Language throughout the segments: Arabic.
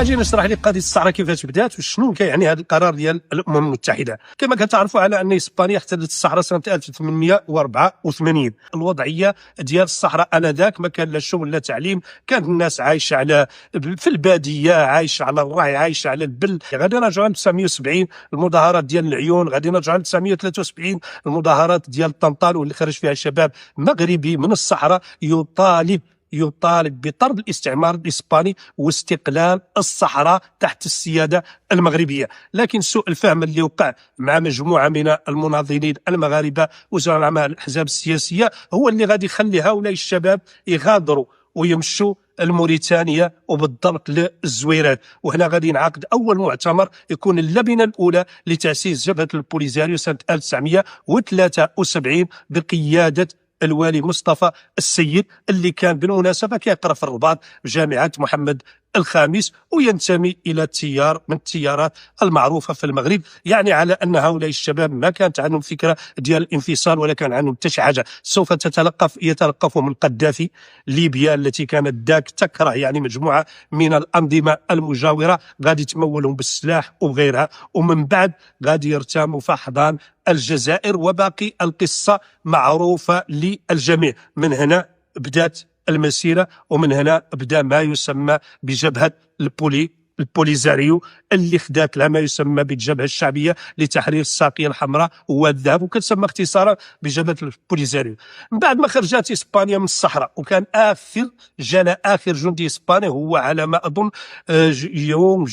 اجي نشرح لك قضيه الصحراء كيفاش بدات وشنو كيعني هذا القرار ديال الامم المتحده. كما كتعرفوا على ان اسبانيا احتلت الصحراء سنه 1884. الوضعيه ديال الصحراء انذاك ما كان لا شغل لا تعليم، كانت الناس عايشه على في الباديه، عايشه على الرعي، عايشه على البل. غادي نرجعوا ل 970 المظاهرات ديال العيون، غادي نرجعوا ل 973 المظاهرات ديال طنطال واللي خرج فيها شباب مغربي من الصحراء يطالب بطرد الاستعمار الإسباني واستقلال الصحراء تحت السيادة المغربية. لكن سوء الفهم اللي وقع مع مجموعة من المناضلين المغاربة ومع الأحزاب السياسية هو اللي غادي يخلي هؤلاء الشباب يغادروا ويمشوا الموريتانيا وبالضبط للزويرات. وهنا غادي ينعقد أول مؤتمر يكون اللبنة الأولى لتأسيس جبهة البوليزاريو سنة 1973 بقيادة الوالي مصطفى السيد، اللي كان بالمناسبة كيقرا في الرباط بجامعة محمد الخامس وينتمي إلى تيار من التيارات المعروفة في المغرب. يعني على أن هؤلاء الشباب ما كانت عندهم فكرة ديال الانفصال ولا كان عندهم حتى شي حاجة، سوف يتلقفهم القذافي. ليبيا التي كانت ذاك تكره يعني مجموعة من الأنظمة المجاورة غادي تمولهم بالسلاح وغيرها، ومن بعد غادي يرتموا في أحضان الجزائر، وباقي القصة معروفة للجميع. من هنا بدات المسيرة، ومن هنا بدا ما يسمى بجبهة البوليزاريو اللي خدات لها ما يسمى بالجبهة الشعبية لتحرير الساقية الحمراء والذهب، وكتسمى اختصارا بجبهة البوليزاريو. من بعد ما خرجت إسبانيا من الصحراء وكان آخر جندي إسباني هو على ما أظن يوم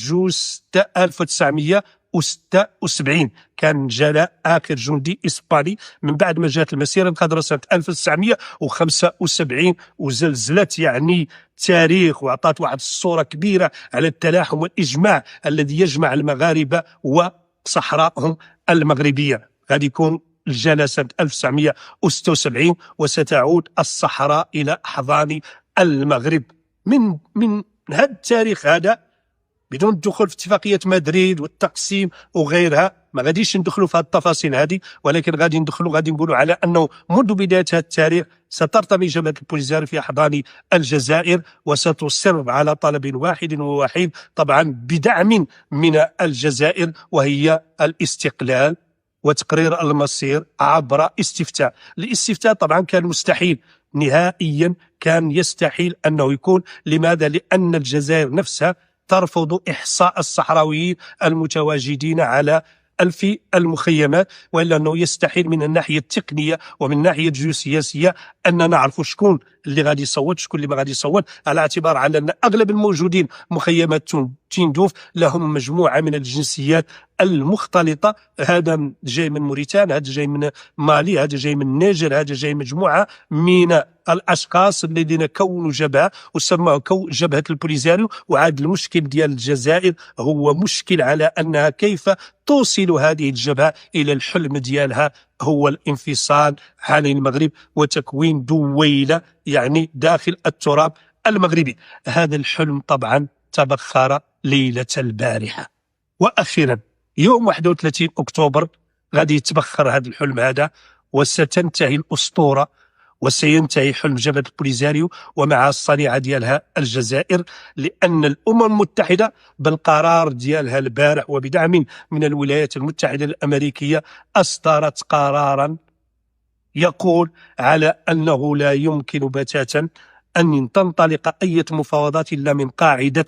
1976 كان جلاء آخر جندي إسباني. من بعد ما جات المسيرة الخضراء سنة 1975 وزلزلت يعني تاريخ وعطات واحد الصورة كبيرة على التلاحم والإجماع الذي يجمع المغاربة وصحراءهم المغربية. غادي يكون الجلاء سنة 1976 وستعود الصحراء إلى أحضان المغرب. من هذا التاريخ هذا بدون الدخول في اتفاقية مدريد والتقسيم وغيرها، ما غاديش ندخلوا في هذه التفاصيل هذه، ولكن غادي نقولوا على أنه منذ بداية هذا التاريخ سترتمي جبهة البوليزاريو في أحضان الجزائر وستصر على طلب واحد ووحيد طبعا بدعم من الجزائر، وهي الاستقلال وتقرير المصير عبر استفتاء. الاستفتاء طبعا كان مستحيل نهائيا، كان يستحيل أنه يكون. لماذا؟ لأن الجزائر نفسها ترفض إحصاء الصحراويين المتواجدين على في المخيمات، وإلا أنه يستحيل من الناحية التقنية ومن الناحية الجيوسياسية أن نعرف شكون اللي غادي يصوت شكون اللي ما غادي يصوت، على اعتبار على أن أغلب الموجودين مخيمات تندوف لهم مجموعة من الجنسيات المختلطة. هذا جاي من موريتانيا، هذا جاي من مالي، هذا جاي من النيجر، هذا جاي مجموعة من الأشخاص الذين كونوا جبهة وسموها جبهة البوليزاريو. وعاد المشكل ديال الجزائر هو مشكل على أنها كيف توصل هذه الجبهة إلى الحلم ديالها، هو الانفصال عن المغرب وتكوين دويلة يعني داخل التراب المغربي. هذا الحلم طبعا تبخر ليلة البارحة، وأخيرا يوم 31 أكتوبر غادي يتبخر هذا الحلم هذا، وستنتهي الأسطورة وسينتهي حلم جبهة البوليزاريو ومع الصنيعة ديالها الجزائر. لأن الأمم المتحدة بالقرار ديالها البارح وبدعم من الولايات المتحدة الأمريكية أصدرت قرارا يقول على أنه لا يمكن بتاتا أن تنطلق أي مفاوضات إلا من قاعدة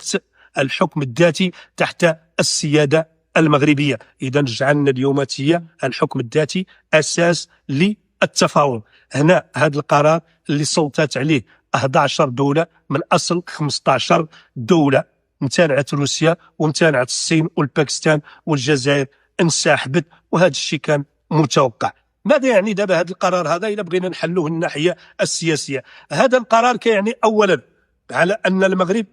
الحكم الذاتي تحت السيادة المغربية. إذا جعلنا اليوماتية الحكم الذاتي أساس للتفاوض. هنا هذا القرار اللي صوتت عليه 11 دولة من أصل 15 دولة، امتنعت روسيا وامتنعت الصين والباكستان والجزائر انسحبت، وهذا الشيء كان متوقع. ماذا يعني دابا هذا القرار هذا إلا بغينا نحلوه من الناحية السياسية؟ هذا القرار كيعني أولا على أن المغرب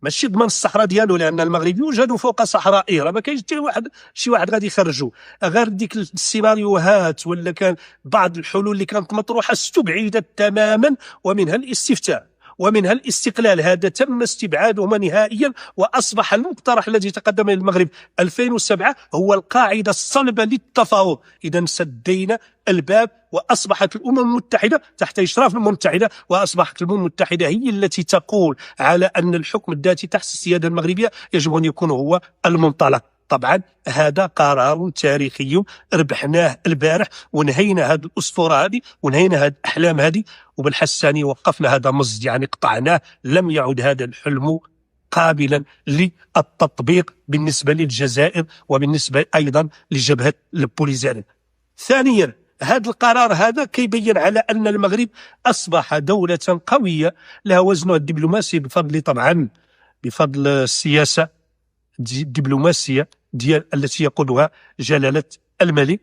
ماشي ضمن الصحراء ديالو، لان المغرب يوجد فوق صحرائه، راه ما كاينش حتى شي واحد غادي يخرجوا. غير ديك السيناريوهات ولا كان بعض الحلول اللي كانت مطروحه استبعدت تماما، ومنها الاستفتاء. ومنها الاستقلال. هذا تم استبعادهما نهائيا، وأصبح المقترح الذي تقدم إلى المغرب 2007 هو القاعدة الصلبة للتفاوض. إذا سدينا الباب، وأصبحت الأمم المتحدة تحت إشراف الأمم المتحدة، وأصبحت الأمم المتحدة هي التي تقول على أن الحكم الذاتي تحت السيادة المغربية يجب أن يكون هو المنطلق. طبعا هذا قرار تاريخي ربحناه البارح، ونهينا هذه الأسطورة هذه، ونهينا هذه الأحلام هذه، وبالحساني وقفنا هذا مزج، يعني قطعناه. لم يعد هذا الحلم قابلا للتطبيق بالنسبة للجزائر وبالنسبة أيضا لجبهة البوليزاريو. ثانيا، هذا القرار هذا كيبين على أن المغرب أصبح دولة قوية لها وزنها الدبلوماسي بفضل السياسة الدبلوماسية التي يقودها جلالة الملك.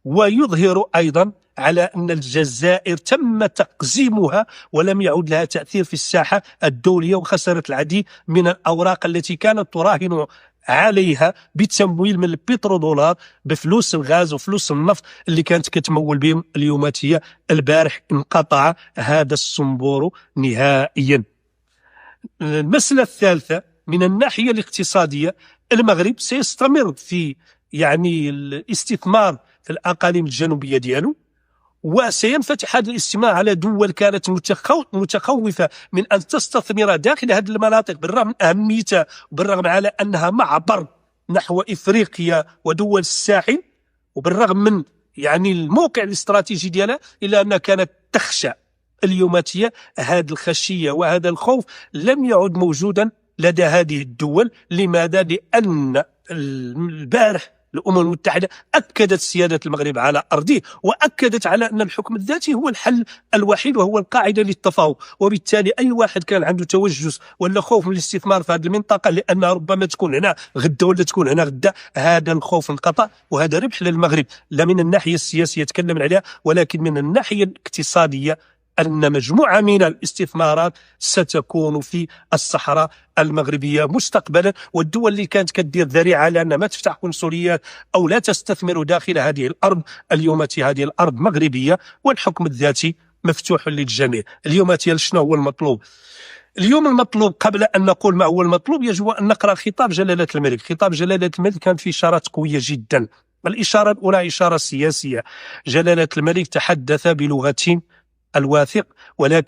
ويظهر أيضا على أن الجزائر تم تقزيمها ولم يعد لها تأثير في الساحة الدولية، وخسرت العديد من الأوراق التي كانت تراهن عليها بتمويل من البترودولار، بفلوس الغاز وفلوس النفط اللي كانت كتمول بهم اليوماتية. البارح انقطع هذا الصنبور نهائيا. المسألة الثالثة من الناحية الاقتصادية، المغرب سيستمر في الاستثمار في الأقاليم الجنوبية ديالو، وسينفتح هذا الاستثمار على دول كانت متخوفة من أن تستثمر داخل هذه المناطق، بالرغم من أهميتها وبالرغم على أنها معبر نحو إفريقيا ودول الساحل، وبالرغم من الموقع الاستراتيجي ديالها، إلا أنها كانت تخشى. اليوماتية هذه الخشية وهذا الخوف لم يعد موجودا لدى هذه الدول. لماذا؟ لأن البارح الأمم المتحدة أكدت سيادة المغرب على أرضه، وأكدت على أن الحكم الذاتي هو الحل الوحيد وهو القاعدة للتفاوض. وبالتالي أي واحد كان عنده توجس ولا خوف من الاستثمار في هذه المنطقة لأنها ربما تكون هنا غدا ولا تكون هنا غدا، هذا الخوف انقطع، وهذا ربح للمغرب، لا من الناحية السياسية تكلم عليها، ولكن من الناحية الاقتصادية، أن مجموعة من الاستثمارات ستكون في الصحراء المغربية مستقبلا. والدول اللي كانت كدير ذريعة لأنها ما تفتح قنصليات أو لا تستثمر داخل هذه الأرض، اليوم هذه الأرض مغربية والحكم الذاتي مفتوح للجميع. اليوم شنو هو المطلوب؟ اليوم المطلوب، قبل أن نقول ما هو المطلوب، يجب أن نقرأ خطاب جلالة الملك. خطاب جلالة الملك كان فيه إشارات قوية جدا. الإشارة الأولى إشارة سياسية. جلالة الملك تحدث بلغة الواثق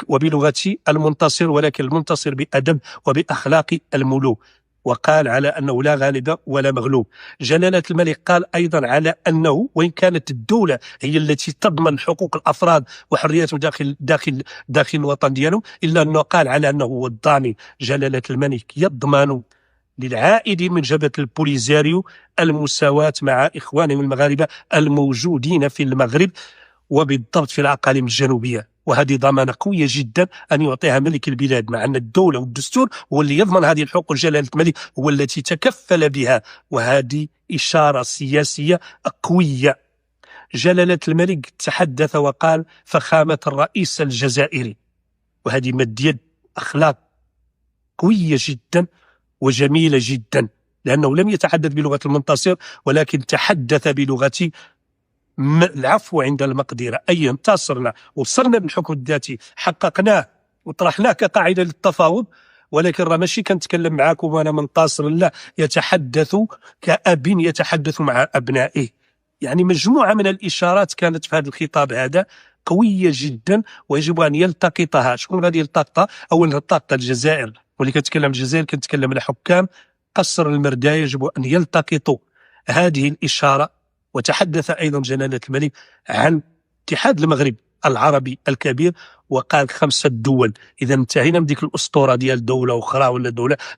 وبلغة المنتصر، ولكن المنتصر بأدب وبأخلاق الملوك، وقال على أنه لا غالب ولا مغلوب. جلالة الملك قال أيضا على أنه وإن كانت الدولة هي التي تضمن حقوق الأفراد وحرياتهم داخل الوطن ديالهم، إلا أنه قال على أنه هو الضامن. جلالة الملك يضمن للعائدين من جبهة البوليزاريو المساواة مع إخوانهم المغاربة الموجودين في المغرب، وبالضبط في الأقاليم الجنوبية. وهذه ضمانة قوية جدا أن يعطيها ملك البلاد، مع أن الدولة والدستور هو اللي يضمن هذه الحقوق. جلالة الملك هو التي تكفل بها، وهذه إشارة سياسية قوية. جلالة الملك تحدث وقال فخامة الرئيس الجزائري، وهذه مد أخلاق قوية جدا وجميلة جدا، لأنه لم يتحدث بلغة المنتصر، ولكن تحدث بلغة العفو عند المقدرة. أي انتصرنا وصلنا بالحكم الذاتي، حققناه وطرحناه كقاعدة للتفاوض، ولكن راه ماشي كنتكلم معاكم وانا منتصر، لا، يتحدث كأب يتحدث مع أبنائه. مجموعة من الإشارات كانت في هذا الخطاب هذا قوية جدا، ويجب أن يلتقطها. شكون غادي يلتقطها؟ أولا يلتقط الجزائر، واللي كنتكلم الجزائر كنتكلم على حكام قصر المرداية، يجب أن يلتقطوا هذه الإشارة. وتحدث أيضا جلالة الملك عن اتحاد المغرب العربي الكبير، وقال 5 دول. إذا انتهينا من ديك الأسطورة ديال دولة أخرى ولا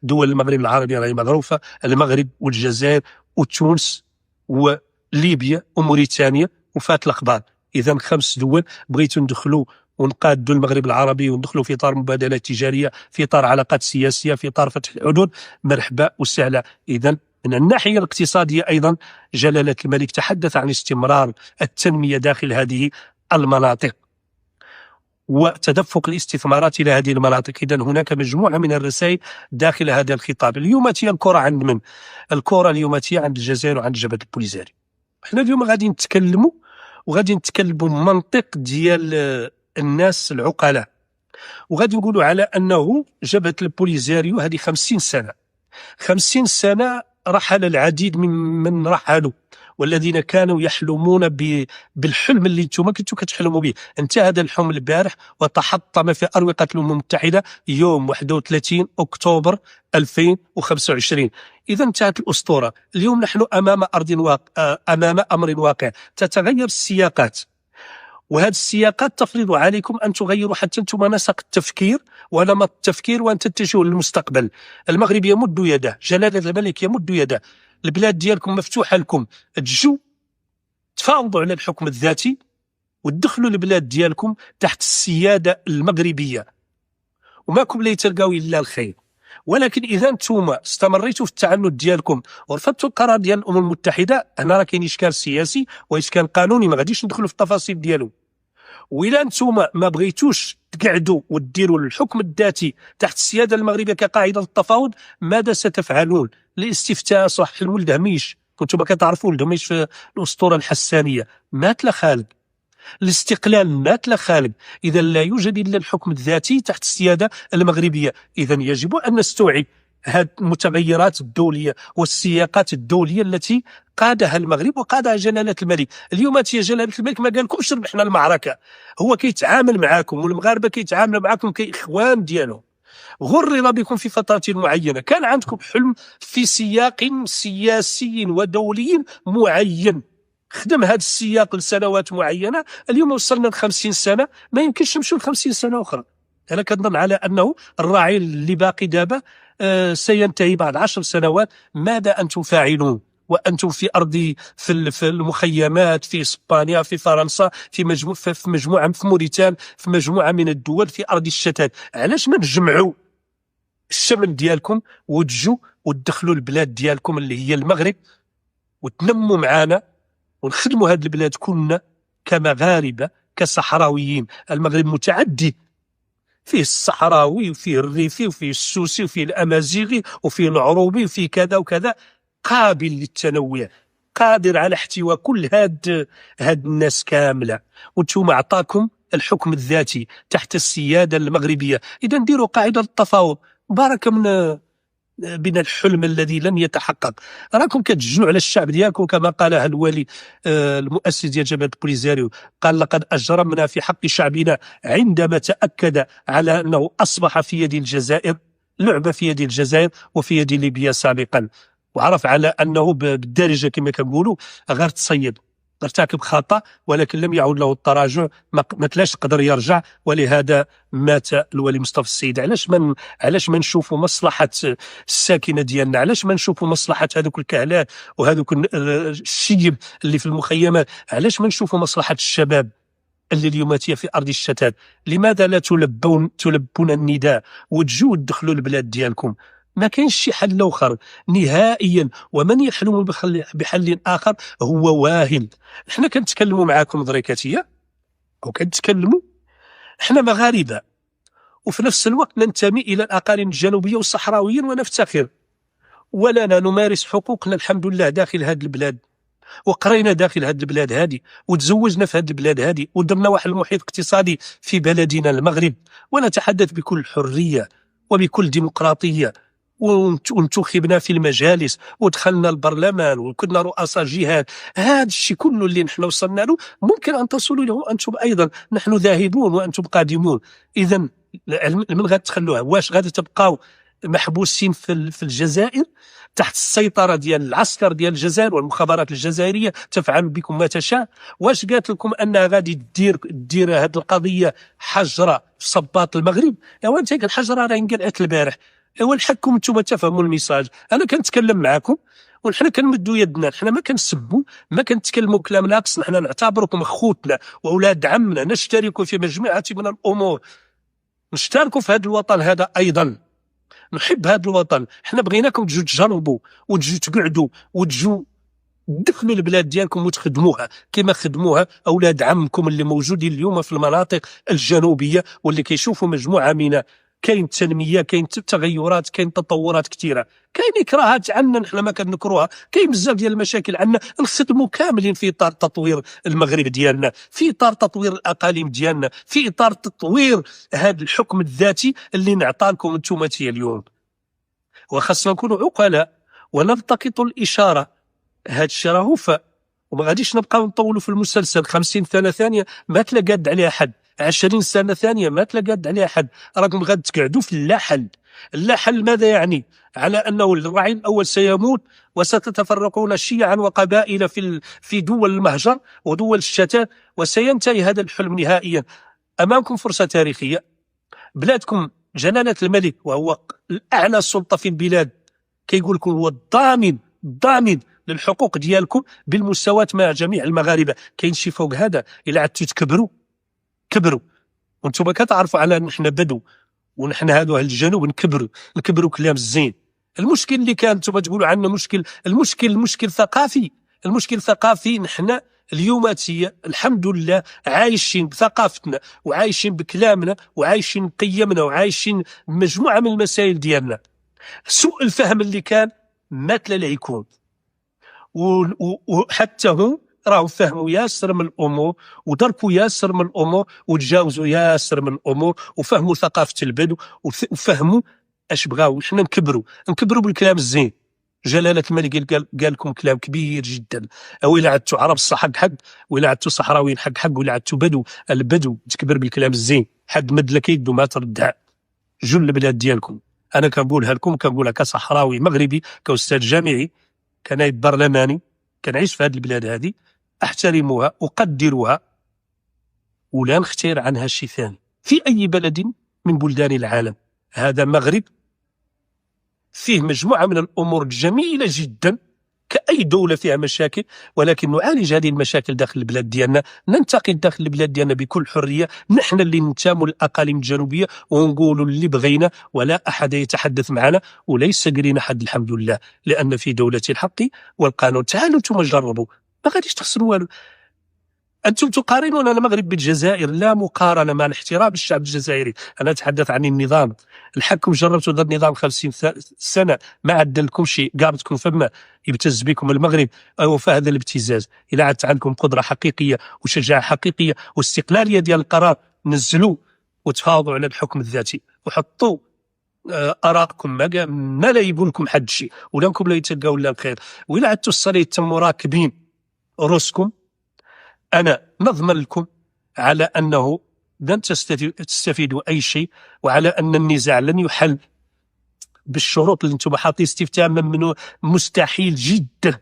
دول المغرب العربي راهي معروفة، المغرب والجزائر وتونس وليبيا وموريتانيا وفات الأخبار. إذا 5 دول بغيتوا ندخلوا ونقادوا المغرب العربي وندخلوا في إطار مبادلات تجارية، في إطار علاقات سياسية، في إطار فتح الحدود، مرحبا وسهلا. إذا من الناحية الاقتصادية أيضا جلالة الملك تحدث عن استمرار التنمية داخل هذه المناطق وتدفق الاستثمارات إلى هذه المناطق. إذا هناك مجموعة من الرسائل داخل هذا الخطاب. اليوماتية الكرة عند من؟ الكرة اليوماتية عند الجزائر وعند جبهة البوليزاريو. احنا اليوم غادي نتكلموا منطق ديال الناس العقلاء. وغادي نقولوا على انه جبهه البوليزاريو هذه 50 سنه، 50 سنه رحل العديد من رحلوا، والذين كانوا يحلمون بالحلم اللي انتم كنتوا كتحلموا به، انتهى هذا الحلم البارح وتحطم في اروقه الامم المتحده يوم 31 اكتوبر 2025. اذا انتهت الاسطوره. اليوم نحن امام امام امر واقع، تتغير السياقات، وهذه السياقات تفرض عليكم أن تغيروا حتى أنتم نسق التفكير ونمط التفكير، وأن تتجهوا للمستقبل. المغرب يمد يده، جلالة الملك يمد يده، البلاد ديالكم مفتوحة لكم، تجوا تفاوضوا على الحكم الذاتي وتدخلوا البلاد ديالكم تحت السيادة المغربية، وماكم لا تلقاو إلا الخير. ولكن إذا أنتم استمريتوا في التعنت ديالكم ورفضتوا القرار ديال الأمم المتحدة، هنا راه كاين إشكال سياسي وإشكال قانوني، ما غاديش ندخلوا في التفاصيل ديالو. وإلا أنتم ما بغيتوش تقعدوا وتديروا الحكم الذاتي تحت السيادة المغربية كقاعدة التفاوض، ماذا ستفعلون؟ الاستفتاء صح الولد هميش، كنتم كتعرفوا ولد هميش في الأسطورة الحسانية، مات لا خالد. الاستقلال مات لا خالد. إذا لا يوجد إلا الحكم الذاتي تحت السيادة المغربية. إذا يجب أن نستوعب هذه المتغيرات الدولية والسياقات الدولية التي قادها المغرب وقادها جلالة الملك. اليوم يا جلالة الملك ما قالكمش ربحنا المعركة، هو كيتعامل معاكم والمغاربة كيتعاملوا معاكم كإخوان ديالهم. غرر بكم في فترة معينة، كان عندكم حلم في سياق سياسي ودولي معين، خدم هذا السياق لسنوات معينة. اليوم وصلنا ل50 سنة، ما يمكنش نمشيو ل50 سنة أخرى. أنا كنظن على أنه الراعي اللي باقي دابا سينتهي بعد 10 سنوات. ماذا أنتم فاعلون وأنتم في أرض في المخيمات في إسبانيا في فرنسا في مجموعة في موريتان في مجموعة من الدول في أرض الشتات؟ علاش ما نجمعوا الشمل ديالكم وتجوا وتدخلوا البلاد ديالكم اللي هي المغرب وتنموا معنا ونخدموا هذه البلاد كلنا كمغاربة كصحراويين؟ المغرب متعدد، فيه الصحراوي وفيه الريفي وفيه السوسي وفيه الأمازيغي وفيه العروبي وفيه كذا وكذا، قابل للتنوع، قادر على احتواء كل هاد الناس كاملة. وانتم عطاكم الحكم الذاتي تحت السيادة المغربية. إذا نديروا قاعدة التفاوض، بارك من الحلم الذي لن يتحقق. راكم كتجنوا على الشعب ديالكم كما قالها الوالي المؤسس ديال جبهة البوليزاريو، قال لقد أجرمنا في حق شعبنا عندما تأكد على أنه أصبح في يد الجزائر، لعبة في يد الجزائر وفي يد ليبيا سابقا، وعرف على أنه بالدارجة كما كنقولوا غير تصيد، ارتكب خطأ ولكن لم يعد له التراجع، ما تلاش قدر يرجع، ولهذا مات الولي مصطفى السيد. علاش ما نشوفوا مصلحة الساكنة ديالنا؟ علاش ما نشوفوا مصلحة هذوك الكهلات وهذوك الشيب اللي في المخيمات؟ علاش ما نشوفوا مصلحة الشباب اللي اليوم في أرض الشتات؟ لماذا لا تلبون النداء وتجوا تدخلوا البلاد ديالكم؟ ما كاينش شي حل اخر نهائيا، ومن يحلم بحل اخر هو واهن. احنا كنتكلموا معاكم دريكاتيه وكنتكلموا، احنا مغاربه وفي نفس الوقت ننتمي الى الاقاليم الجنوبيه والصحراويين ونفتخر، ولنا نمارس حقوقنا الحمد لله داخل هذه البلاد، وقرينا داخل هذه البلاد هذه، وتزوجنا في هذه البلاد هذه، ودرنا واحد المحيط اقتصادي في بلدنا المغرب، ونتحدث بكل حريه وبكل ديمقراطيه، وانتخبنا في المجالس ودخلنا البرلمان وكنا رؤساء جهات. هذا الشيء كله اللي نحن وصلنا له ممكن أن تصلوا له أنتم أيضا، نحن ذاهبون وأنتم قادمون. إذا من غتخلوها؟ واش غادي تبقاو محبوسين في الجزائر تحت السيطرة ديال العسكر ديال الجزائر والمخابرات الجزائرية تفعل بكم ما تشاء؟ واش قالت لكم أنها غادي دير هذه القضية حجرة في صباط المغرب؟ ايوا انت الحجرة راه انقلعت البارح، ايوا الحكم انتم تفهموا الميساج. انا كنتكلم معكم ونحن كنمدوا يدنا، نحن ما كنسبوا ما كنتكلموا كلام ناقص، نحن نعتبركم خوتنا واولاد عمنا، نشترك في مجموعه من الامور، نشتركوا في هذا الوطن هذا ايضا، نحب هذا الوطن. احنا بغيناكم تجوا تجربوا وتجوا تقعدوا وتجوا تدخلوا البلاد ديالكم وتخدموها كما خدموها اولاد عمكم اللي موجودين اليوم في المناطق الجنوبيه، واللي كيشوفوا مجموعه من كاين تنميه، كاين تغيرات، كاين تطورات كثيره، كاين اكراهات عندنا نحن ما كنكروها، كاين بزاف ديال المشاكل عندنا نخدموا كاملين في اطار تطوير المغرب ديالنا، في اطار تطوير الاقاليم ديالنا، في اطار تطوير هذا الحكم الذاتي اللي نعطى لكم انتم اليوم. وخاصنا نكونوا عقلاء ونلتقط الاشاره. هذا الشيء راه وفاء، وما غاديش نبقاو نطولوا في المسلسل. 50 سنه ثانيه ما تلاقاد عليها حد، 20 سنه ثانيه ما تلاقاد عليها حد، راكم غادي تقعدوا في اللا حل. اللا حل ماذا يعني؟ على انه الرعيل الاول سيموت وستتفرقون شيعا وقبائل في دول المهجر ودول الشتات، وسينتهي هذا الحلم نهائيا. امامكم فرصه تاريخيه، بلادكم جلاله الملك وهو الاعلى سلطه في البلاد كيقول لكم هو الضامن للحقوق ديالكم بالمساواة مع جميع المغاربة. كاين شي فوق هذا؟ إلا عدتوا كبروا وانتم كتعرفوا على نحن بدو ونحن هادو اهل الجنوب نكبروا كلام الزين. المشكل اللي كان انتم تقولوا عنه المشكل ثقافي. المشكل ثقافي. نحن اليوم الحمد لله عايشين بثقافتنا وعايشين بكلامنا وعايشين بقيمنا وعايشين مجموعة من المسائل ديالنا. سوء الفهم اللي كان مات لا يكون، وحتى هم راهو فهموا ياسر من الامور ودركوا ياسر من الامور وتجاوزوا ياسر من الامور وفهموا ثقافه البدو وفهموا اش بغاو. حنا نكبروا بالكلام الزين. جلاله الملك قال لكم كلام كبير جدا. او الا عدتوا عرب حق ولا عدتوا صحراويين حق ولا عدتوا البدو تكبر بالكلام الزين. حد مد لك يده ما تردها. جل البلاد ديالكم. انا كنقولها لكم، كنقولها كصحراوي مغربي، كاستاذ جامعي، كنائب برلماني، كنعيش في هذه البلاد هذه، احترموها اقدرها ولا نختار عنها شيء ثاني في اي بلد من بلدان العالم. هذا مغرب فيه مجموعه من الامور جميله جدا، كأي دولة فيها مشاكل، ولكن نعالج هذه المشاكل داخل البلاد ديالنا، ننتقد داخل البلاد ديالنا بكل حرية. نحن اللي ننتموا للأقاليم الجنوبية ونقولوا اللي بغينا ولا أحد يتحدث معنا وليس قرينا حد الحمد لله، لأن في دولة الحق والقانون. تعالوا انتم جربوا، ما غاديش تخسروا والو. أنتم تقارنون المغرب بالجزائر، لا مقارنة مع الاحترام الشعب الجزائري. أنا أتحدث عن النظام الحكم. جربتوا هذا النظام 50 سنة ما عدل لكم شيء، قابتكم فما يبتز بكم المغرب. أو فهذا الابتزاز إلا عدت عندكم قدرة حقيقية وشجاعة حقيقية واستقلالية ديال القرار، نزلوا وتفاوضوا على الحكم الذاتي وحطوا آراءكم. ما لا يبون لكم حد شيء ولا لكم لا يتلقاو لا الخير. وإلا عدتوا الصليب تموا راكبين رؤوسكم، أنا نضمن لكم على أنه لن تستفيدوا أي شيء، وعلى أن النزاع لن يحل بالشروط اللي انتم حاطين استفتاء منه مستحيل جدا،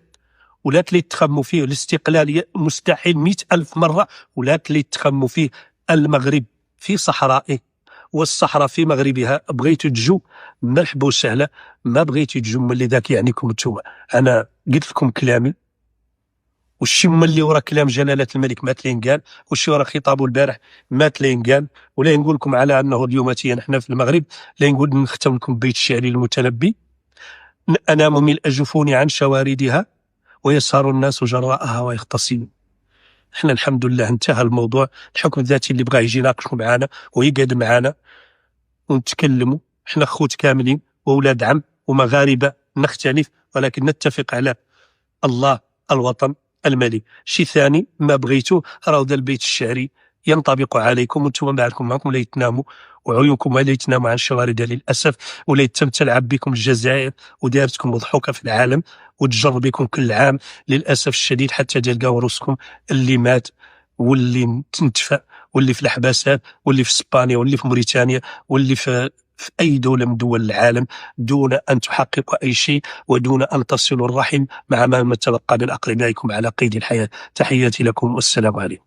ولا تلي تخموا فيه الاستقلالية مستحيل 100,000 مرة، ولا تلي تخموا فيه. المغرب في صحرائه والصحراء في مغربها. بغيتوا تجوا مرحبا وسهلا، ما بغيتوا تجوا ملي ذاك يعنيكم انتم. أنا قلت لكم كلامي، والشي اللي ورا كلام جلالة الملك ما تلين والشي ورا خطابه البارح ما تلين ولا نقول لكم على أنه اليوم نحن في المغرب. لا نقول نختم لكم بيت الشعري المتنبي: أنام ملء جفوني عن شواردها ويسهر الناس جراءها ويختصمون. احنا الحمد لله انتهى الموضوع. الحكم الذاتي اللي بغى يجي يناقشوا معنا ويقعد معنا ونتكلموا، احنا خوت كاملين واولاد عم ومغاربه، نختلف ولكن نتفق على الله، الوطن، الملك. شيء ثاني ما بغيتوه راه ذا البيت الشعري ينطبق عليكم وانتم معكم لا يتناموا وعيونكم لا يتناموا عن شواردها للاسف، ولا تم تلعب بكم الجزائر ودارتكم مضحوكه في العالم وتجر بكم كل عام للاسف الشديد، حتى تلقاو روسكم اللي مات واللي تنتفى واللي في الحباسات واللي في اسبانيا واللي في موريتانيا واللي في أي دولة من دول العالم، دون أن تحققوا أي شيء ودون أن تصلوا الرحم مع ما تبقى من أقربائكم على قيد الحياة. تحياتي لكم والسلام عليكم.